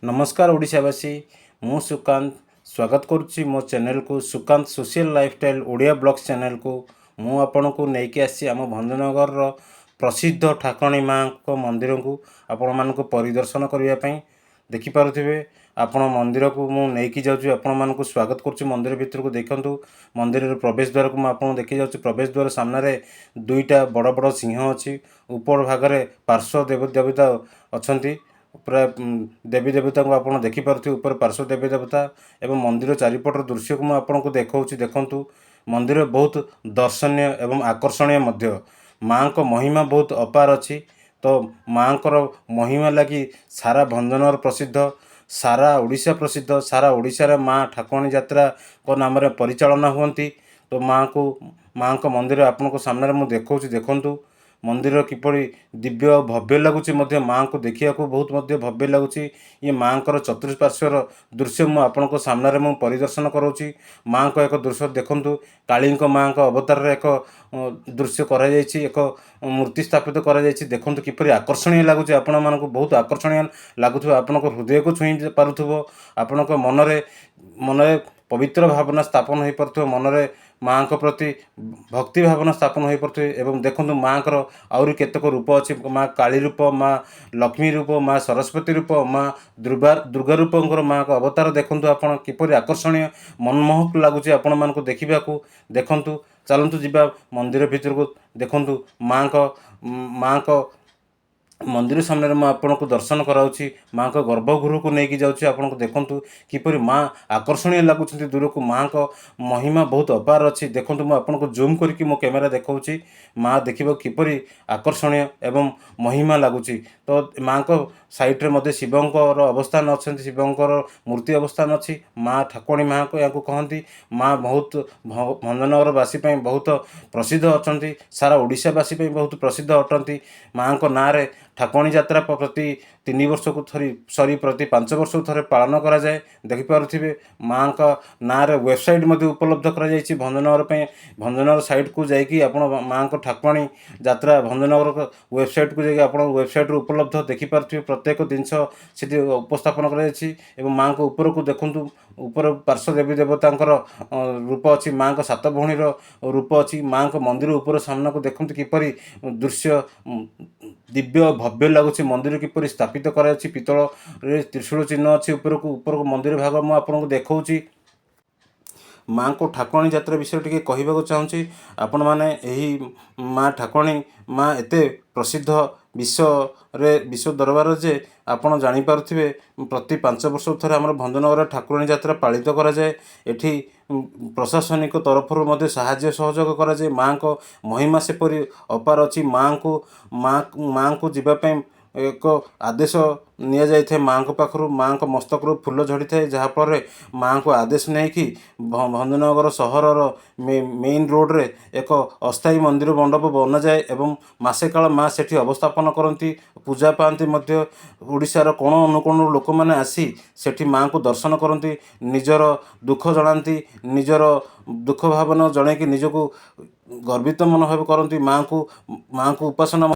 नमस्कार ओडिशावासी मु सुकांत स्वागत करुच्ची मो चैनल को Sukant social lifestyle Odia blogs channel को मु आपण को लेकिन आसी आम भंजनगर प्रसिद्ध ठाकुराणी माँ को मंदिर को आपण मानक परिदर्शन करने देखिपे आपण मंदिर को मुझे जाऊँ आपण मानक स्वागत करुच्ची मंदिर भितर को देखूँ मंदिर प्रवेश द्वार को मुझे देखी जाऊँ प्रवेश द्वार सामने दुईटा बड़ बड़ सिंह अच्छी ऊपर भागरे पार्श्व देव देवता अच्छा पूरा देवी देवता को आप देखिपे ऊपर पार्श्व देवी देवता एवं मंदिर चारिपटर दृश्य को मुझे देखा देखु मंदिर बहुत दर्शनीय एवं आकर्षणीय माँ को महिमा बहुत अपार अच्छी। तो माँ को महिमा लगी सारा भंजनगर प्रसिद्ध सारा ओडिशा प्रसिद्ध सारा ओडिशा माँ ठाकुराणी यात्रा को नाम परिचालना हुंती। तो माँ को मंदिर आपन सामने मुझे देखूँ मंदिर किपरि दिव्य भव्य लगुच माँ को देखा बहुत भव्य लगुच। ये माँ को चतुष्पार्श्वर दृश्य मुझे सामने मुझे परिदर्शन करोची। माँ को एक दृश्य देखूँ काली माँ को अवतार एक दृश्य एक मूर्ति स्थापित कर देखूँ किपरि आकर्षणीय लगुच आपण मानक बहुत आकर्षणीय लगुथ आपण हृदय को छुई पारुथबो आपण मनरे मनरे पवित्र भावना स्थापन हो पार मनरे माँ को प्रति भक्ति भावना स्थापन हो पारे। एवं देखो माँ को आहरी केतक रूप अच्छी माँ काली रूप माँ लक्ष्मी रूप माँ सरस्वती रूप माँ दुर्गा रूपंकर माँ को अवतार देखूँ आप किपरि आकर्षणीय मनमोहक लगुच आपण मानक देखा देखूँ। चलतु जीवा मंदिर भितर को देखूँ माँ को मंदिर सामने मैं आपन को दर्शन कराऊँगी। माँ को गर्भगृह को लेकिन जाऊँगी आपन को देखूँ किपरि माँ आकर्षणीय लगुच दूर को माँ को महिमा बहुत अपार अच्छी। देखूँ मुझे आपन को जूम करके मो कैमेरा देखा माँ देखा किपरि आकर्षणीय एवं महिमा लगुच। तो माँ को साइड्रे मध्य शिवंकर अवस्थान अच्छा शिवंकर मूर्ति अवस्थान अच्छी। माँ ठाकुराणी माँ को या कहती माँ बहुत भंजनगरवासी बहुत प्रसिद्ध अच्छा सारा ओडिशावासी बहुत प्रसिद्ध अटंती। माँ को ना रे ठाकुराणी यात्रा प्रति 3 वर्ष को सरी प्रति 5 वर्ष को थे पालन कराए देखिपे। माँ का ना रे वेबसाइट उपलब्ध कर भंजनगर भंजनगर साइट को जाकि आप माँ को ठाकुराणी यात्रा भंजनगर वेबसाइट को जाकि वेबसाइट उपलब्ध देखिपे प्रत्येक जिनस से उपस्थापन कर माँ को ऊपर को देखूँ ऊपर पार्श्व देवी देवता रूप अच्छी माँ को 7 भौणी रूप अच्छी। माँ को मंदिर ऊपर सामना को देखते किपरि दृश्य दिव्य भव्य लगुच मंदिर किपरि स्थापित कर पितल त्रिशूल चिन्ह अच्छी ऊपर को मंदिर भाग मुझे आपको देखा। माँ को ठाकुराणी यात्रा विषय टी कहवाक चाहूँगी आपण मैंने माँ ठाकुराणी माँ एत प्रसिद्ध विश्व दरबार जे आपड़ जापारे प्रति 5 वर्ष थे आम भंजनगर ठाकुराणी यात्रा पालित कराए। एठी प्रशासनिक तरफ साहाय्य सहयोग कराए। माँ को महिमा सेपरी अपार अच्छी। माँ को जीवाई एक आदेश नि जाए माँ को पाखु माँ को मस्तक फूल झड़ी थाए जहाँफल माँ को आदेश नहीं कि भंजनगर सहरर मेन रोड रे एक अस्थायी मंदिर मंडप बना जाए एवं मासे काल माँ सेठी अवस्थापन करती पूजा पाती ओडिशार कोण अनुकोण लोक मैंने आसी सेठी माँ को दर्शन करती निजर दुख जनाती निजर दुख भावना जन कि निजक गर्वित मनोभाव करती माँ को उपासना